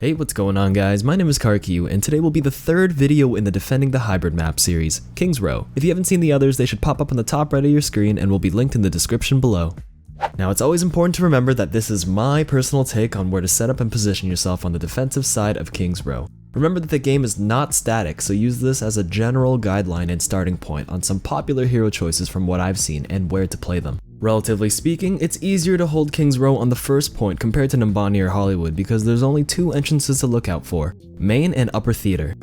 Hey, what's going on guys? My name is KarQ, and today will be the third video in the Defending the Hybrid map series, King's Row. If you haven't seen the others, they should pop up on the top right of your screen and will be linked in the description below. Now, it's always important to remember that this is my personal take on where to set up and position yourself on the defensive side of King's Row. Remember that the game is not static, so use this as a general guideline and starting point on some popular hero choices from what I've seen and where to play them. Relatively speaking, it's easier to hold King's Row on the first point compared to Numbani or Hollywood because there's only two entrances to look out for, main and upper theater.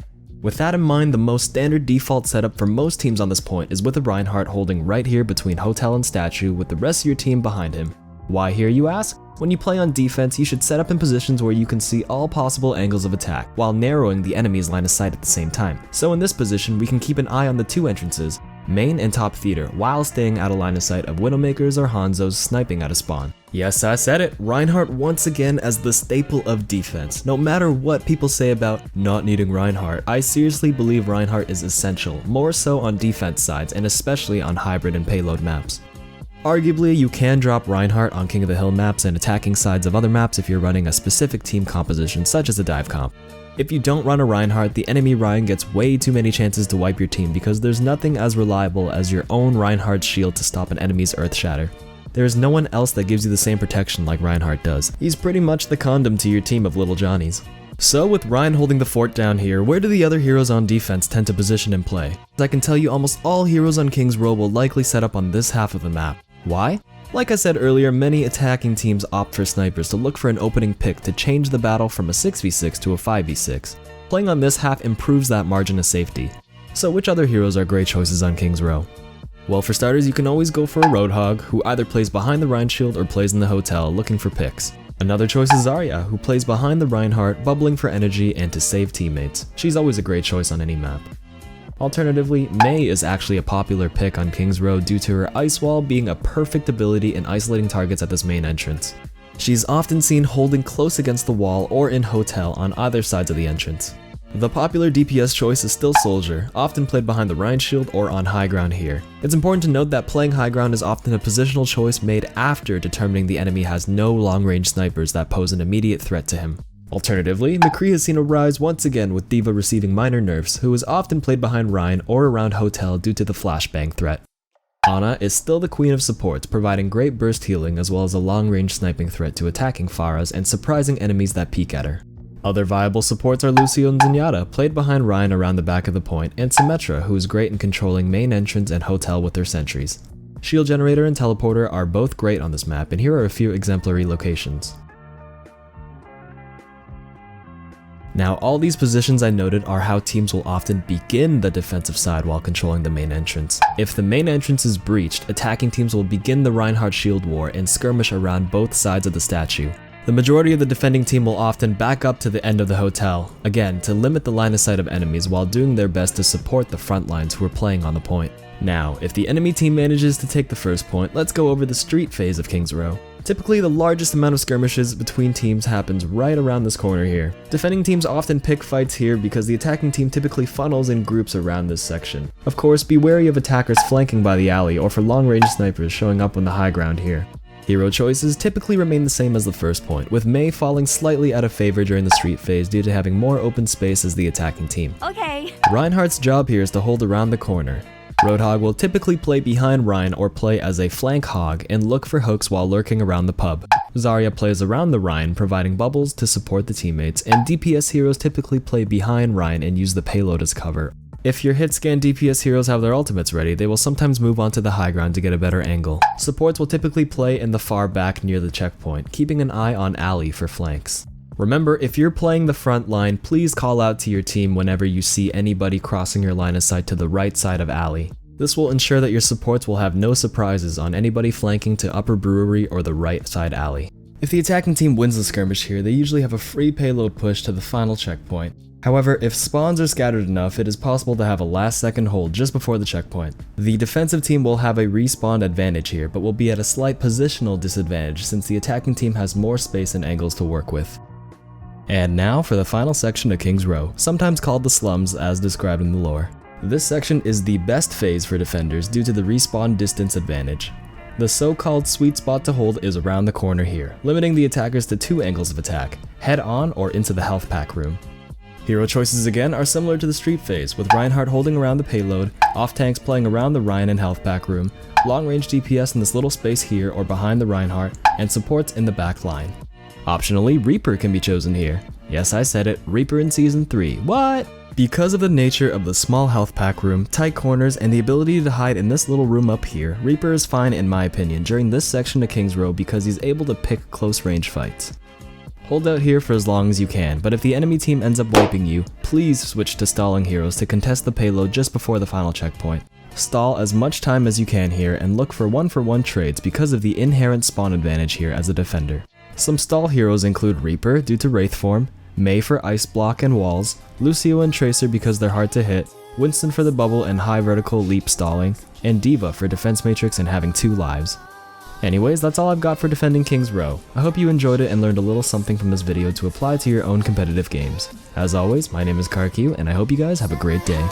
With that in mind, the most standard default setup for most teams on this point is with a Reinhardt holding right here between hotel and statue with the rest of your team behind him. Why here, you ask? When you play on defense, you should set up in positions where you can see all possible angles of attack, while narrowing the enemy's line of sight at the same time. So in this position, we can keep an eye on the two entrances, main and top theater, while staying out of line of sight of Widowmakers or Hanzos sniping at a spawn. Yes, I said it, Reinhardt once again as the staple of defense. No matter what people say about not needing Reinhardt, I seriously believe Reinhardt is essential, more so on defense sides and especially on hybrid and payload maps. Arguably, you can drop Reinhardt on King of the Hill maps and attacking sides of other maps if you're running a specific team composition such as a dive comp. If you don't run a Reinhardt, the enemy Rein gets way too many chances to wipe your team because there's nothing as reliable as your own Reinhardt's shield to stop an enemy's Earth Shatter. There is no one else that gives you the same protection like Reinhardt does. He's pretty much the condom to your team of little Johnnies. So with Rein holding the fort down here, where do the other heroes on defense tend to position and play? I can tell you almost all heroes on King's Row will likely set up on this half of the map. Why? Like I said earlier, many attacking teams opt for snipers to look for an opening pick to change the battle from a 6v6 to a 5v6. Playing on this half improves that margin of safety. So which other heroes are great choices on King's Row? Well, for starters, you can always go for a Roadhog, who either plays behind the Rein shield or plays in the hotel looking for picks. Another choice is Zarya, who plays behind the Reinhardt, bubbling for energy and to save teammates. She's always a great choice on any map. Alternatively, Mei is actually a popular pick on King's Row due to her Ice Wall being a perfect ability in isolating targets at this main entrance. She's often seen holding close against the wall or in hotel on either sides of the entrance. The popular DPS choice is still Soldier, often played behind the Rein shield or on high ground here. It's important to note that playing high ground is often a positional choice made after determining the enemy has no long-range snipers that pose an immediate threat to him. Alternatively, McCree has seen a rise once again with D.Va receiving minor nerfs, who is often played behind Rein or around hotel due to the flashbang threat. Ana is still the queen of supports, providing great burst healing as well as a long-range sniping threat to attacking Pharahs and surprising enemies that peek at her. Other viable supports are Lucio and Zenyatta, played behind Rein around the back of the point, and Symmetra, who is great in controlling main entrance and hotel with their sentries. Shield Generator and Teleporter are both great on this map, and here are a few exemplary locations. Now, all these positions I noted are how teams will often begin the defensive side while controlling the main entrance. If the main entrance is breached, attacking teams will begin the Reinhardt shield war and skirmish around both sides of the statue. The majority of the defending team will often back up to the end of the hotel, again to limit the line of sight of enemies while doing their best to support the front lines who are playing on the point. Now, if the enemy team manages to take the first point, let's go over the street phase of King's Row. Typically, the largest amount of skirmishes between teams happens right around this corner here. Defending teams often pick fights here because the attacking team typically funnels in groups around this section. Of course, be wary of attackers flanking by the alley or for long-range snipers showing up on the high ground here. Hero choices typically remain the same as the first point, with Mei falling slightly out of favor during the street phase due to having more open space as the attacking team. Okay. Reinhardt's job here is to hold around the corner. Roadhog will typically play behind Rein or play as a flank hog and look for hooks while lurking around the pub. Zarya plays around the Rein, providing bubbles to support the teammates, and DPS heroes typically play behind Rein and use the payload as cover. If your hit scan DPS heroes have their ultimates ready, they will sometimes move onto the high ground to get a better angle. Supports will typically play in the far back near the checkpoint, keeping an eye on alley for flanks. Remember, if you're playing the front line, please call out to your team whenever you see anybody crossing your line of sight to the right side of alley. This will ensure that your supports will have no surprises on anybody flanking to upper brewery or the right side alley. If the attacking team wins the skirmish here, they usually have a free payload push to the final checkpoint. However, if spawns are scattered enough, it is possible to have a last second hold just before the checkpoint. The defensive team will have a respawn advantage here, but will be at a slight positional disadvantage since the attacking team has more space and angles to work with. And now for the final section of King's Row, sometimes called the slums as described in the lore. This section is the best phase for defenders due to the respawn distance advantage. The so-called sweet spot to hold is around the corner here, limiting the attackers to two angles of attack, head on or into the health pack room. Hero choices again are similar to the street phase, with Reinhardt holding around the payload, off tanks playing around the Rein and health pack room, long range DPS in this little space here or behind the Reinhardt, and supports in the back line. Optionally, Reaper can be chosen here. Yes, I said it, Reaper in Season 3. What? Because of the nature of the small health pack room, tight corners, and the ability to hide in this little room up here, Reaper is fine in my opinion during this section of King's Row because he's able to pick close range fights. Hold out here for as long as you can, but if the enemy team ends up wiping you, please switch to stalling heroes to contest the payload just before the final checkpoint. Stall as much time as you can here and look for 1-for-1 trades because of the inherent spawn advantage here as a defender. Some stall heroes include Reaper due to Wraith form, Mei for ice block and walls, Lucio and Tracer because they're hard to hit, Winston for the bubble and high vertical leap stalling, and Diva for defense matrix and having 2 lives. Anyways, that's all I've got for defending King's Row. I hope you enjoyed it and learned a little something from this video to apply to your own competitive games. As always, my name is KarQ and I hope you guys have a great day.